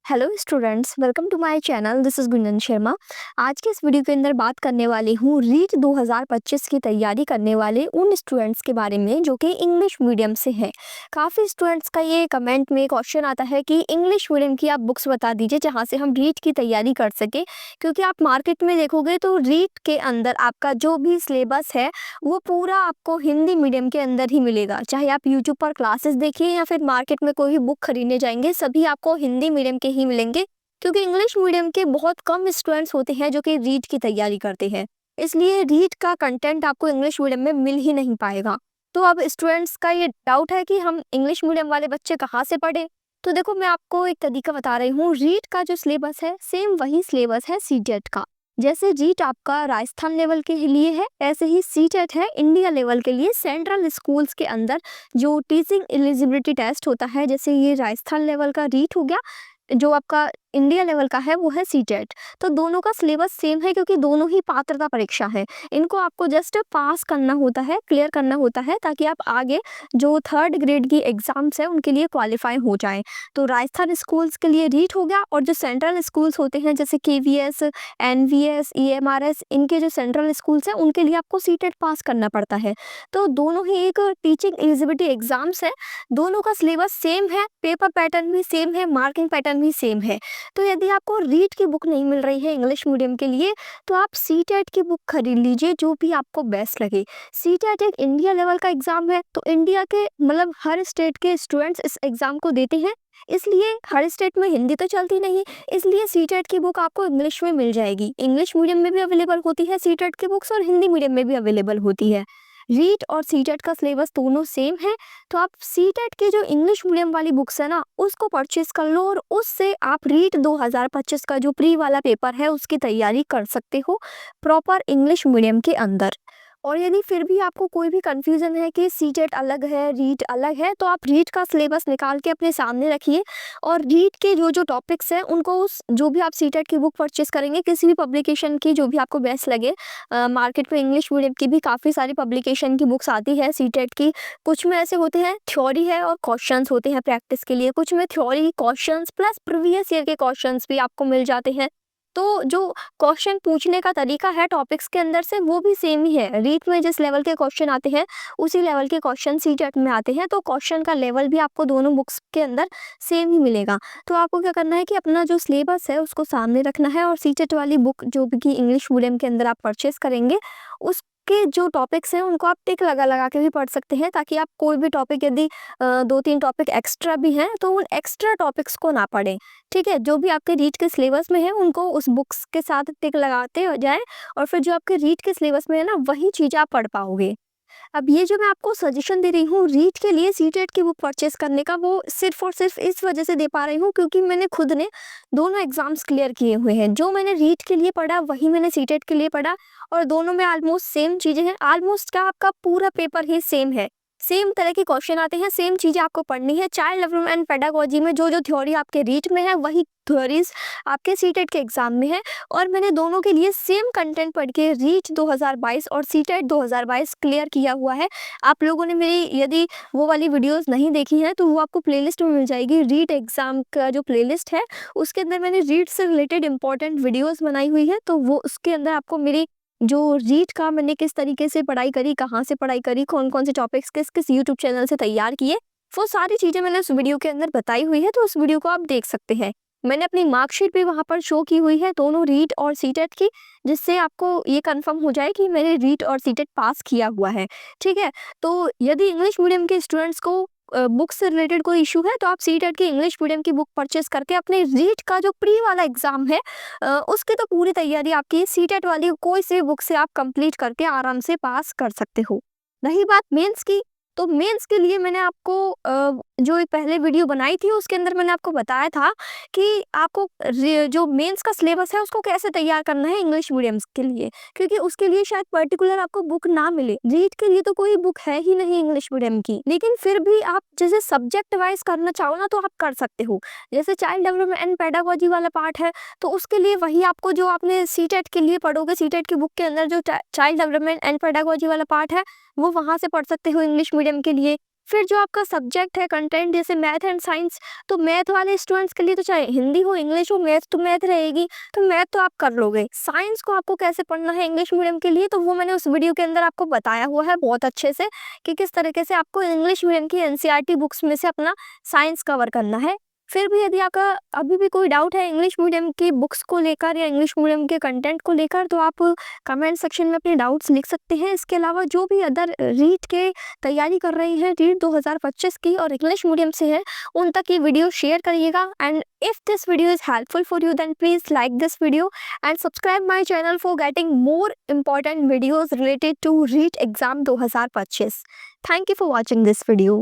Hello students, welcome to my channel. This is Gunjan Sharma. आज के इस वीडियो के अंदर बात करने वाली हूँ रीट 2025 की तैयारी करने वाले उन स्टूडेंट्स के बारे में जो कि इंग्लिश मीडियम से हैं। काफ़ी स्टूडेंट्स का ये कमेंट में क्वेश्चन आता है कि इंग्लिश मीडियम की आप बुक्स बता दीजिए जहाँ से हम रीट की तैयारी कर सके, क्योंकि आप मार्केट में देखोगे तो रीट के अंदर आपका जो भी सिलेबस है वो पूरा आपको हिंदी मीडियम के अंदर ही मिलेगा। चाहे आप यूट्यूब पर क्लासेस देखिए या फिर मार्केट में कोई भी बुक खरीदने जाएंगे, सभी आपको हिंदी मीडियम के ही मिलेंगे, क्योंकि इंग्लिश मीडियम के बहुत कम स्टूडेंट्स होते हैं जो कि रीट की तैयारी करते हैं। इसलिए रीट का कंटेंट आपको इंग्लिश मीडियम में मिल ही नहीं पाएगा। तो अब स्टूडेंट्स का ये डाउट है कि हम इंग्लिश मीडियम वाले बच्चे कहाँ से पढ़े। तो देखो, मैं आपको एक तरीका बता रही हूँ। रीट का जो सिलेबस है सेम वही सिलेबस है सीटेट का। जैसे रीट आपका राजस्थान लेवल के लिए है, ऐसे ही सीटेट है इंडिया लेवल के लिए। सेंट्रल स्कूल्स के अंदर जो टीचिंग एलिजिबिलिटी टेस्ट होता है, जैसे ये राजस्थान लेवल का रीट हो गया, जो आपका इंडिया लेवल का है वो है सीटेट। तो दोनों का सिलेबस सेम है, क्योंकि दोनों ही पात्रता परीक्षा है। इनको आपको जस्ट पास करना होता है, क्लियर करना होता है, ताकि आप आगे जो थर्ड ग्रेड की एग्जाम्स है उनके लिए क्वालिफाई हो जाए। तो राजस्थान स्कूल्स के लिए रीट हो गया, और जो सेंट्रल स्कूल्स होते हैं जैसे KVS, NVS, EMRS, इनके जो सेंट्रल स्कूल्स हैं उनके लिए आपको सीटेट पास करना पड़ता है। तो दोनों ही एक टीचिंग एलिजिबिलिटी एग्जाम्स है। दोनों का सिलेबस सेम है, पेपर पैटर्न भी सेम है, मार्किंग पैटर्न भी सेम है। तो यदि आपको रीट की बुक नहीं मिल रही है इंग्लिश मीडियम के लिए, तो आप सीटेट की बुक खरीद लीजिए, जो भी आपको बेस्ट लगे। सीटेट एक इंडिया लेवल का एग्जाम है, तो इंडिया के मतलब हर स्टेट के स्टूडेंट्स इस एग्जाम को देते हैं, इसलिए हर स्टेट में हिंदी तो चलती नहीं, इसलिए सीटेट की बुक आपको इंग्लिश में मिल जाएगी। इंग्लिश मीडियम में भी अवेलेबल होती है सीटेट की बुक्स, और हिंदी मीडियम में भी अवेलेबल होती है। रीट और सीटेट का सिलेबस दोनों सेम है। तो आप सीटेट की जो इंग्लिश मीडियम वाली बुक्स है ना, उसको परचेज कर लो, और उससे आप रीट 2025 का जो प्री वाला पेपर है उसकी तैयारी कर सकते हो प्रॉपर इंग्लिश मीडियम के अंदर। और यदि फिर भी आपको कोई भी कंफ्यूजन है कि सीटेट अलग है रीट अलग है, तो आप रीट का सिलेबस निकाल के अपने सामने रखिए, और रीट के जो जो टॉपिक्स हैं उनको उस जो भी आप सीटेट की बुक परचेस करेंगे, किसी भी पब्लिकेशन की जो भी आपको बेस्ट लगे, मार्केट में इंग्लिश मीडियम की भी काफ़ी सारी पब्लिकेशन की बुक्स आती है सीटेट की। कुछ में ऐसे होते हैं थ्योरी है और क्वेश्चंस होते हैं प्रैक्टिस के लिए, कुछ में theory questions plus previous year के क्वेश्चंस भी आपको मिल जाते हैं। तो जो क्वेश्चन पूछने का तरीका है टॉपिक्स के अंदर से, वो भी सेम ही है। रीट में जिस लेवल के क्वेश्चन आते हैं उसी लेवल के क्वेश्चन सीटेट में आते हैं, तो क्वेश्चन का लेवल भी आपको दोनों बुक्स के अंदर सेम ही मिलेगा। तो आपको क्या करना है कि अपना जो सिलेबस है उसको सामने रखना है, और सीटेट वाली बुक जो भी इंग्लिश मीडियम के अंदर आप परचेस करेंगे उसके जो टॉपिक्स हैं उनको आप टिक लगा लगा के भी पढ़ सकते हैं, ताकि आप कोई भी टॉपिक यदि 2-3 टॉपिक एक्स्ट्रा भी हैं तो उन एक्स्ट्रा टॉपिक्स को ना पढ़ें। ठीक है, जो भी आपके रीट के सिलेबस में है उनको उस बुक्स के साथ टिक लगाते हो जाए, और फिर जो आपके रीट के सिलेबस में है ना वही चीज़ आप पढ़ पाओगे। अब ये जो मैं आपको सजेशन दे रही हूँ रीट के लिए सीटेट की बुक परचेस करने का, वो सिर्फ और सिर्फ इस वजह से दे पा रही हूँ क्योंकि मैंने खुद ने दोनों एग्जाम्स क्लियर किए हुए हैं। जो मैंने रीट के लिए पढ़ा वही मैंने सीटेट के लिए पढ़ा, और दोनों में ऑलमोस्ट सेम चीज़ें हैं। ऑलमोस्ट क्या, आपका पूरा पेपर ही सेम है, सेम तरह के क्वेश्चन आते हैं, सेम चीज़ें आपको पढ़नी है। चाइल्ड डेवलपमेंट एंड पेडागोजी में जो जो थ्योरी आपके रीट में है वही थ्योरीज आपके सीटेट के एग्जाम में है, और मैंने दोनों के लिए सेम कंटेंट पढ़ के रीट 2022 और सीटेट 2022 क्लियर किया हुआ है। आप लोगों ने मेरी यदि वो वाली वीडियोस नहीं देखी हैं तो वो आपको प्लेलिस्ट में मिल जाएगी। रीट एग्जाम का जो प्लेलिस्ट है उसके अंदर मैंने रीट से रिलेटेड इंपॉर्टेंट वीडियोस बनाई हुई है, तो वो उसके अंदर आपको मेरी जो रीट का मैंने किस तरीके से पढ़ाई करी, कहाँ से पढ़ाई करी, कौन कौन से टॉपिक्स किस किस यूट्यूब चैनल से तैयार किए, वो सारी चीज़ें मैंने उस वीडियो के अंदर बताई हुई है, तो उस वीडियो को आप देख सकते हैं। मैंने अपनी मार्कशीट भी वहाँ पर शो की हुई है दोनों रीट और सीटेट की, जिससे आपको ये कंफर्म हो जाए कि मैंने रीट और सीटेट पास किया हुआ है। ठीक है, तो यदि इंग्लिश मीडियम के स्टूडेंट्स को बुक से रिलेटेड कोई इशू है, तो आप सीटेट की इंग्लिश मीडियम की बुक परचेस करके अपने रीट का जो प्री वाला एग्जाम है उसकी तो पूरी तैयारी आपकी सीटेट वाली कोई से बुक से आप कंप्लीट करके आराम से पास कर सकते हो। रही बात मेंस की, तो मेंस के लिए मैंने आपको जो एक पहले वीडियो बनाई थी उसके अंदर मैंने आपको बताया था कि आपको जो मेंस का सिलेबस है उसको कैसे तैयार करना है इंग्लिश मीडियम के लिए, क्योंकि उसके लिए शायद पर्टिकुलर आपको बुक ना मिले। रीट के लिए तो कोई बुक है ही नहीं इंग्लिश मीडियम की, लेकिन फिर भी आप जैसे सब्जेक्ट वाइज करना चाहो ना तो आप कर सकते हो। जैसे चाइल्ड डेवलपमेंट एंड पेडागोजी वाला पार्ट है, तो उसके लिए वही आपको जो आपने सीटेट के लिए पढ़ोगे, सीटेट की बुक के अंदर जो चाइल्ड डेवलपमेंट एंड पेडागोजी वाला पार्ट है वो वहाँ से पढ़ सकते हो इंग्लिश मीडियम के लिए। फिर जो आपका सब्जेक्ट है कंटेंट जैसे मैथ एंड साइंस, तो मैथ वाले स्टूडेंट्स के लिए तो चाहे हिंदी हो इंग्लिश हो, मैथ तो मैथ रहेगी, तो मैथ तो आप कर लोगे। साइंस को आपको कैसे पढ़ना है इंग्लिश मीडियम के लिए, तो वो मैंने उस वीडियो के अंदर आपको बताया हुआ है बहुत अच्छे से कि किस तरीके से आपको इंग्लिश मीडियम की एनसीईआरटी बुक्स में से अपना साइंस कवर करना है। फिर भी यदि आपका अभी भी कोई डाउट है इंग्लिश मीडियम की बुक्स को लेकर या इंग्लिश मीडियम के कंटेंट को लेकर, तो आप कमेंट सेक्शन में अपने डाउट्स लिख सकते हैं। इसके अलावा जो भी अदर रीट के तैयारी कर रही हैं, रीट 2025 की और इंग्लिश मीडियम से है, उन तक ये वीडियो शेयर करिएगा। And if this video is helpful for you, then please like this video and subscribe my channel for getting more important videos related to REET exam 2025. Thank you for watching this video.